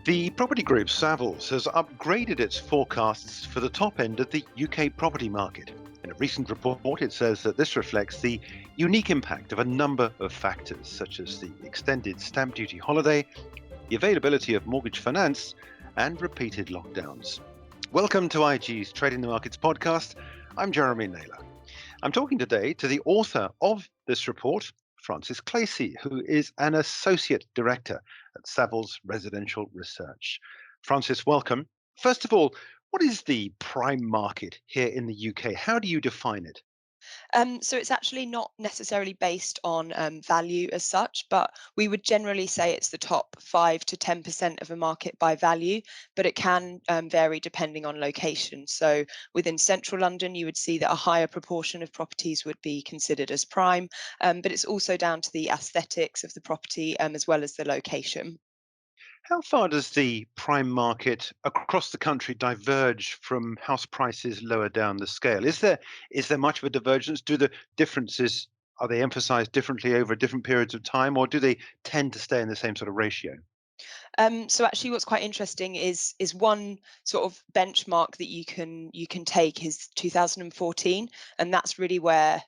The property group Savills has upgraded its forecasts for the top end of the UK property market. In a recent report, it says that this reflects the unique impact of a number of factors, such as the extended stamp duty holiday, the availability of mortgage finance, and repeated lockdowns. Welcome to IG's Trading the Markets podcast. I'm Jeremy Naylor. I'm talking today to the author of this report, Francis Clacy, who is an associate director at Savills Residential Research. Francis, welcome. First of all, what is the prime market here in the UK? How do you define it? So it's actually not necessarily based on value as such, but we would generally say it's the top 5 to 10% of a market by value, but it can vary depending on location. So within central London, you would see that a higher proportion of properties would be considered as prime, but it's also down to the aesthetics of the property as well as the location. How far does the prime market across the country diverge from house prices lower down the scale? Is there much of a divergence? Do the differences are they emphasized differently over different periods of time, or do they tend to stay in the same sort of ratio? So actually, what's quite interesting is one sort of benchmark that you can take is 2014, and that's really where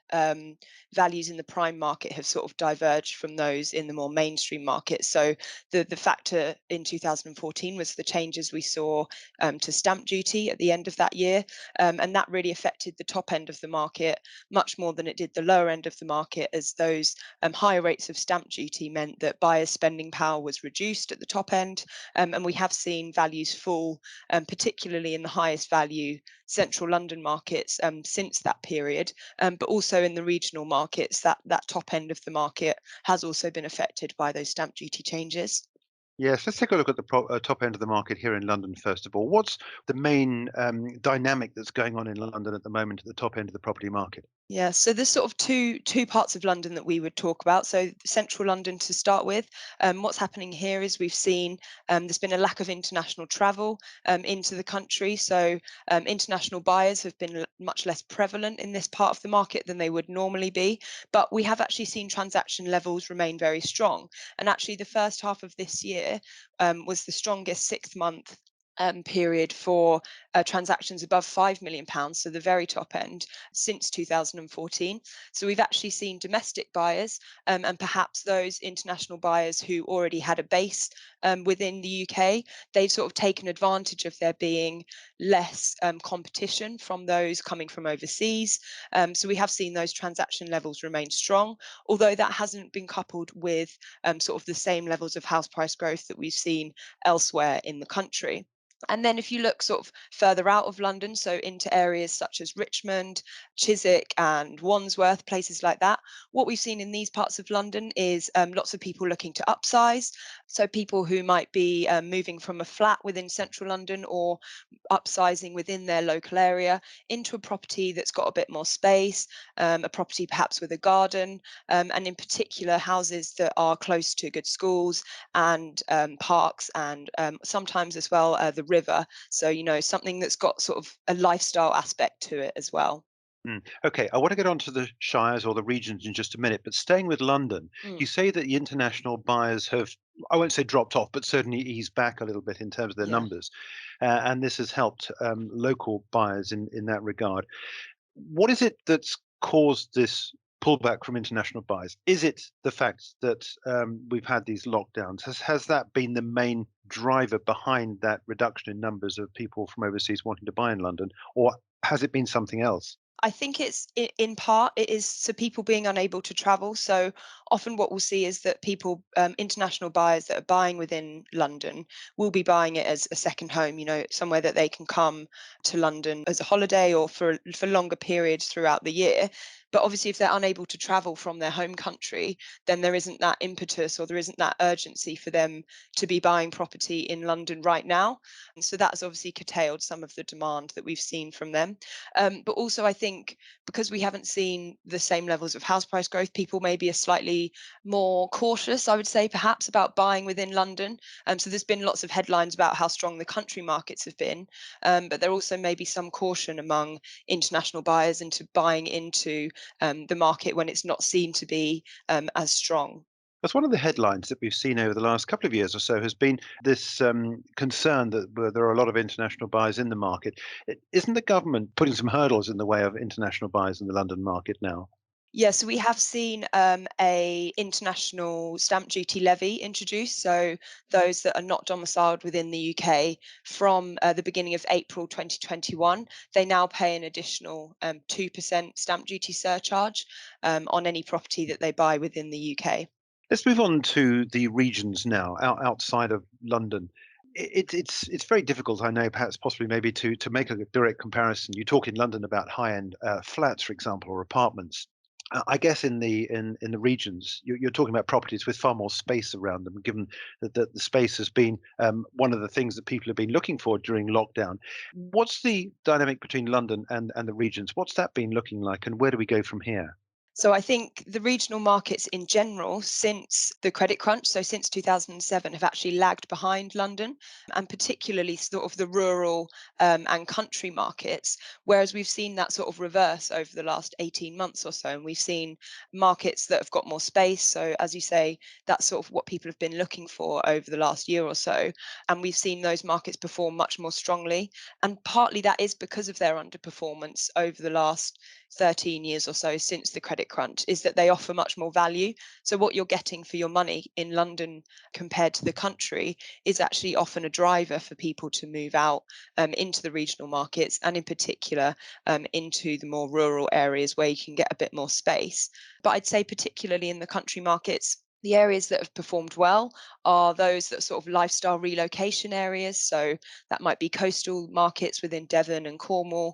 values in the prime market have sort of diverged from those in the more mainstream market. So the factor in 2014 was the changes we saw to stamp duty at the end of that year, and that really affected the top end of the market much more than it did the lower end of the market, as those higher rates of stamp duty meant that buyers' spending power was reduced at the top end, and we have seen values fall, particularly in the highest value central London markets since that period, but also in the regional markets. That top end of the market has also been affected by those stamp duty changes. Yes, let's take a look at the top end of the market here in London, first of all. What's the main dynamic that's going on in London at the moment at the top end of the property market? Yeah, so there's sort of two parts of London that we would talk about. So central London to start with. What's happening here is we've seen there's been a lack of international travel into the country. So international buyers have been much less prevalent in this part of the market than they would normally be. But we have actually seen transaction levels remain very strong. And actually, the first half of this year was the strongest 6 month period for transactions above £5 million, so the very top end, since 2014. So we've actually seen domestic buyers and perhaps those international buyers who already had a base within the UK. They've sort of taken advantage of there being less competition from those coming from overseas. So we have seen those transaction levels remain strong, although that hasn't been coupled with sort of the same levels of house price growth that we've seen elsewhere in the country. And then if you look sort of further out of London, so into areas such as Richmond, Chiswick and Wandsworth, places like that, what we've seen in these parts of London is lots of people looking to upsize. So people who might be moving from a flat within central London or upsizing within their local area into a property that's got a bit more space, a property perhaps with a garden, and in particular houses that are close to good schools and parks and sometimes as well the river. So, something that's got sort of a lifestyle aspect to it as well. Okay, I want to get on to the shires or the regions in just a minute, but staying with London, Mm, you say that the international buyers have, I won't say dropped off, but certainly eased back a little bit in terms of their yeah. numbers. And this has helped local buyers in that regard. What is it that's caused this pullback from international buyers? Is it the fact that we've had these lockdowns? Has that been the main driver behind that reduction in numbers of people from overseas wanting to buy in London, or has it been something else? I think in part it is so people being unable to travel. So often what we'll see is that people, international buyers that are buying within London, will be buying it as a second home. Somewhere that they can come to London as a holiday or for longer periods throughout the year. But obviously, if they're unable to travel from their home country, then there isn't that impetus or there isn't that urgency for them to be buying property in London right now. And so that's obviously curtailed some of the demand that we've seen from them. But also, I think because we haven't seen the same levels of house price growth, people maybe are slightly more cautious, I would say, perhaps about buying within London. So there's been lots of headlines about how strong the country markets have been, but there also may be some caution among international buyers into buying into the market when it's not seen to be as strong. That's one of the headlines that we've seen over the last couple of years or so has been this concern that there are a lot of international buyers in the market. Isn't the government putting some hurdles in the way of international buyers in the London market now? Yes, we have seen a international stamp duty levy introduced. So those that are not domiciled within the UK from the beginning of April 2021, they now pay an additional 2% stamp duty surcharge on any property that they buy within the UK. Let's move on to the regions now, outside of London. It's very difficult, I know, perhaps possibly maybe to make a direct comparison. You talk in London about high-end flats, for example, or apartments. I guess in the regions, you're talking about properties with far more space around them, given that the space has been one of the things that people have been looking for during lockdown. What's the dynamic between London and the regions? What's that been looking like, and where do we go from here? So I think the regional markets in general, since the credit crunch, so since 2007, have actually lagged behind London, and particularly sort of the rural and country markets. Whereas we've seen that sort of reverse over the last 18 months or so, and we've seen markets that have got more space. So as you say, that's sort of what people have been looking for over the last year or so, and we've seen those markets perform much more strongly. And partly that is because of their underperformance over the last 13 years or so since the credit crunch, is that they offer much more value. So what you're getting for your money in London compared to the country is actually often a driver for people to move out into the regional markets, and in particular into the more rural areas where you can get a bit more space. But I'd say particularly in the country markets, the areas that have performed well are those that sort of lifestyle relocation areas. So that might be coastal markets within Devon and Cornwall,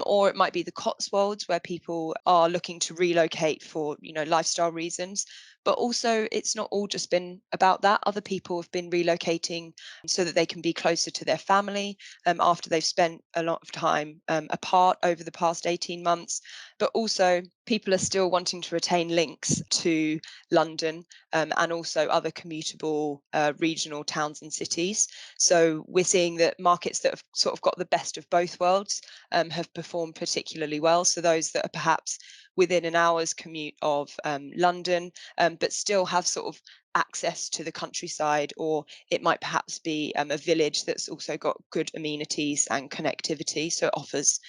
or it might be the Cotswolds where people are looking to relocate for lifestyle reasons. But also, it's not all just been about that. Other people have been relocating so that they can be closer to their family after they've spent a lot of time apart over the past 18 months. But also, people are still wanting to retain links to London and also other commutable regional towns and cities. So we're seeing that markets that have sort of got the best of both worlds have performed particularly well. So those that are perhaps within an hour's commute of London, but still have sort of access to the countryside, or it might perhaps be a village that's also got good amenities and connectivity. So it offers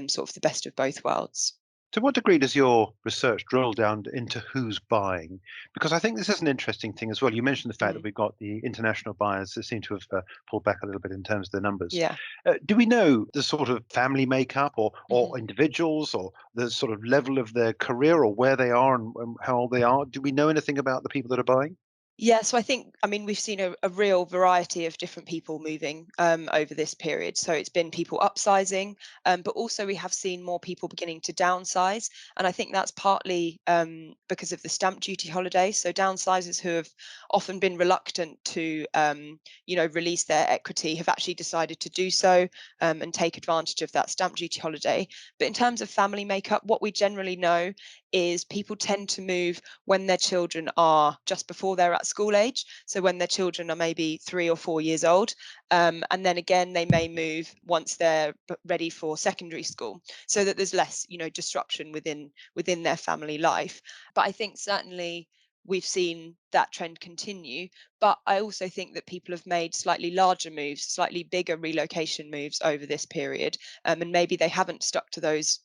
sort of the best of both worlds. To what degree does your research drill down into who's buying? Because I think this is an interesting thing as well. You mentioned the fact that Mm, we've got the international buyers that seem to have pulled back a little bit in terms of the numbers. yeah. Do we know the sort of family makeup or Mhm. individuals or the sort of level of their career or where they are and how old they are? Do we know anything about the people that are buying? Yeah, so I think, I mean, we've seen a real variety of different people moving over this period. So it's been people upsizing, but also we have seen more people beginning to downsize. And I think that's partly because of the stamp duty holiday. So downsizers who have often been reluctant to, release their equity have actually decided to do so and take advantage of that stamp duty holiday. But in terms of family makeup, what we generally know is people tend to move when their children are just before they're at school age. So when their children are maybe 3 or 4 years old, and then again they may move once they're ready for secondary school, so that there's less, disruption within their family life. But I think certainly we've seen that trend continue. But I also think that people have made slightly larger moves, slightly bigger relocation moves over this period, and maybe they haven't stuck to those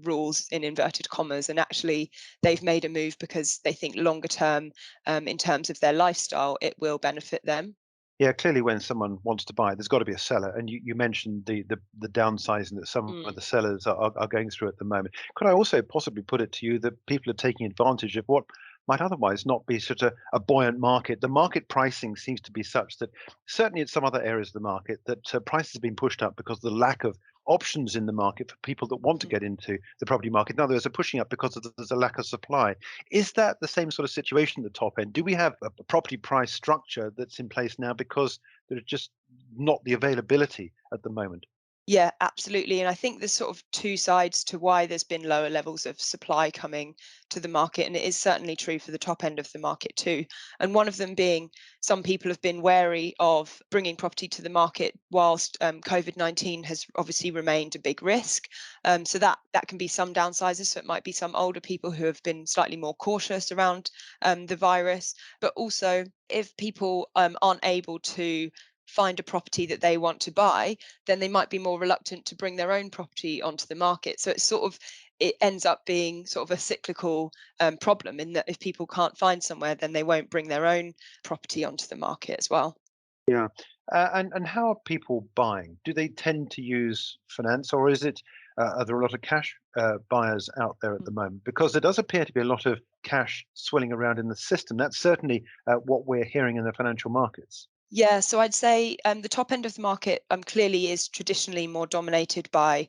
rules in inverted commas, and actually they've made a move because they think longer term, in terms of their lifestyle, it will benefit them. Yeah, clearly when someone wants to buy, there's got to be a seller. And you mentioned the downsizing that some of Mm, the sellers are going through at the moment. Could I also possibly put it to you that people are taking advantage of what might otherwise not be such a buoyant market? The market pricing seems to be such that certainly in some other areas of the market that prices have been pushed up because of the lack of options in the market for people that want to mhm. get into the property market. In other words, they're pushing up because there's a lack of supply. Is that the same sort of situation at the top end? Do we have a property price structure that's in place now because there's just not the availability at the moment? Yeah, absolutely. And I think there's sort of two sides to why there's been lower levels of supply coming to the market. And it is certainly true for the top end of the market too. And one of them being some people have been wary of bringing property to the market whilst COVID-19 has obviously remained a big risk. So that can be some downsizers. So it might be some older people who have been slightly more cautious around the virus. But also, if people aren't able to find a property that they want to buy, then they might be more reluctant to bring their own property onto the market. So it ends up being sort of a cyclical problem in that if people can't find somewhere, then they won't bring their own property onto the market as well. Yeah. And how are people buying? Do they tend to use finance, or are there a lot of cash buyers out there at the moment? Because there does appear to be a lot of cash swilling around in the system. That's certainly what we're hearing in the financial markets. Yeah, so I'd say the top end of the market clearly is traditionally more dominated by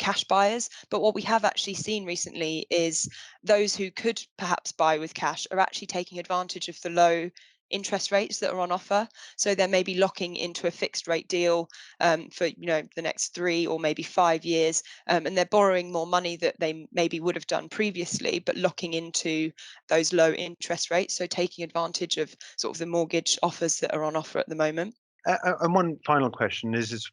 cash buyers. But what we have actually seen recently is those who could perhaps buy with cash are actually taking advantage of the low interest rates that are on offer. So they're maybe locking into a fixed rate deal for the next 3 or maybe 5 years, and they're borrowing more money that they maybe would have done previously, but locking into those low interest rates. So taking advantage of sort of the mortgage offers that are on offer at the moment. And one final question is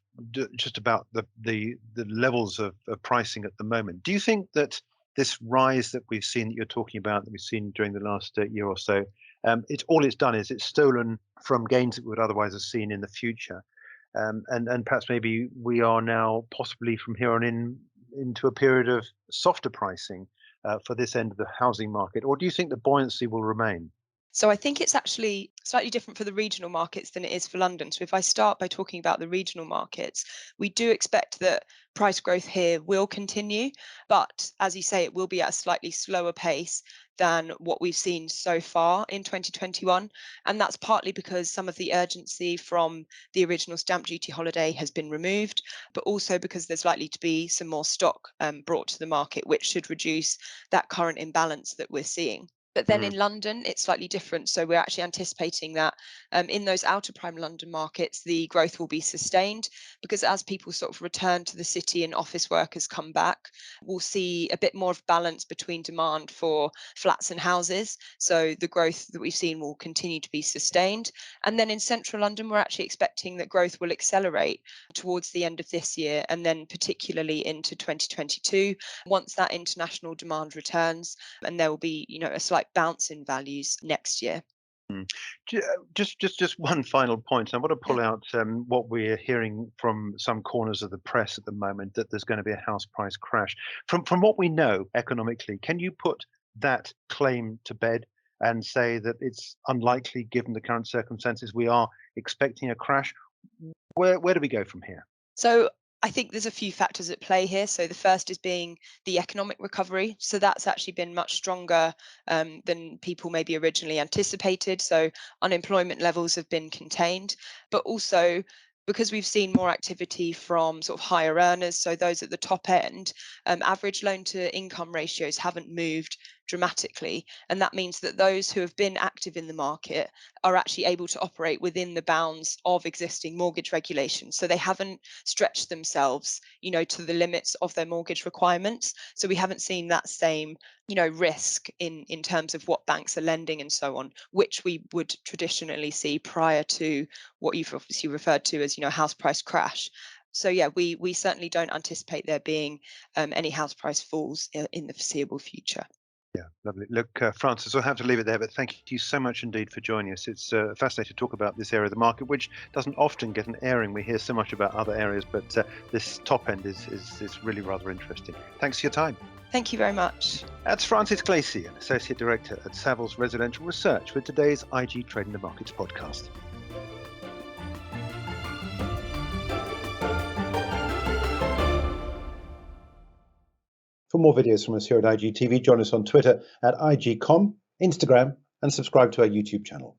just about the levels of pricing at the moment. Do you think that this rise that we've seen, that you're talking about, that we've seen during the last year or so, it's done is it's stolen from gains that we would otherwise have seen in the future, and perhaps maybe we are now possibly from here on into a period of softer pricing for this end of the housing market, or do you think the buoyancy will remain? So I think it's actually slightly different for the regional markets than it is for London. So if I start by talking about the regional markets, we do expect that price growth here will continue, but as you say, it will be at a slightly slower pace than what we've seen so far in 2021. And that's partly because some of the urgency from the original stamp duty holiday has been removed, but also because there's likely to be some more stock brought to the market, which should reduce that current imbalance that we're seeing. But then Mm. in London, it's slightly different. So we're actually anticipating that in those outer prime London markets, the growth will be sustained because as people sort of return to the city and office workers come back, we'll see a bit more of balance between demand for flats and houses. So the growth that we've seen will continue to be sustained. And then in central London, we're actually expecting that growth will accelerate towards the end of this year and then particularly into 2022 once that international demand returns, and there will be a slight bounce in values next year. Mm. Just one final point. I want to Yeah. pull out what we're hearing from some corners of the press at the moment, that there's going to be a house price crash. From what we know economically, can you put that claim to bed and say that it's unlikely, given the current circumstances? We are expecting a crash. Where do we go from here? So I think there's a few factors at play here. So the first is being the economic recovery. So that's actually been much stronger than people maybe originally anticipated. So unemployment levels have been contained, but also because we've seen more activity from sort of higher earners, so those at the top end, average loan to income ratios haven't moved dramatically. And that means that those who have been active in the market are actually able to operate within the bounds of existing mortgage regulations. So they haven't stretch themselves, to the limits of their mortgage requirements. So we haven't seen that same, risk in terms of what banks are lending and so on, which we would traditionally see prior to what you've obviously referred to as, house price crash. So yeah, we certainly don't anticipate there being any house price falls in the foreseeable future. Yeah, lovely. Look, Francis, I'll have to leave it there, but thank you so much indeed for joining us. It's fascinating to talk about this area of the market, which doesn't often get an airing. We hear so much about other areas, but this top end is really rather interesting. Thanks for your time. Thank you very much. That's Francis Clacy, an Associate Director at Savills Residential Research, with today's IG Trading the Markets podcast. For more videos from us here at IGTV, join us on Twitter at IGCom, Instagram, and subscribe to our YouTube channel.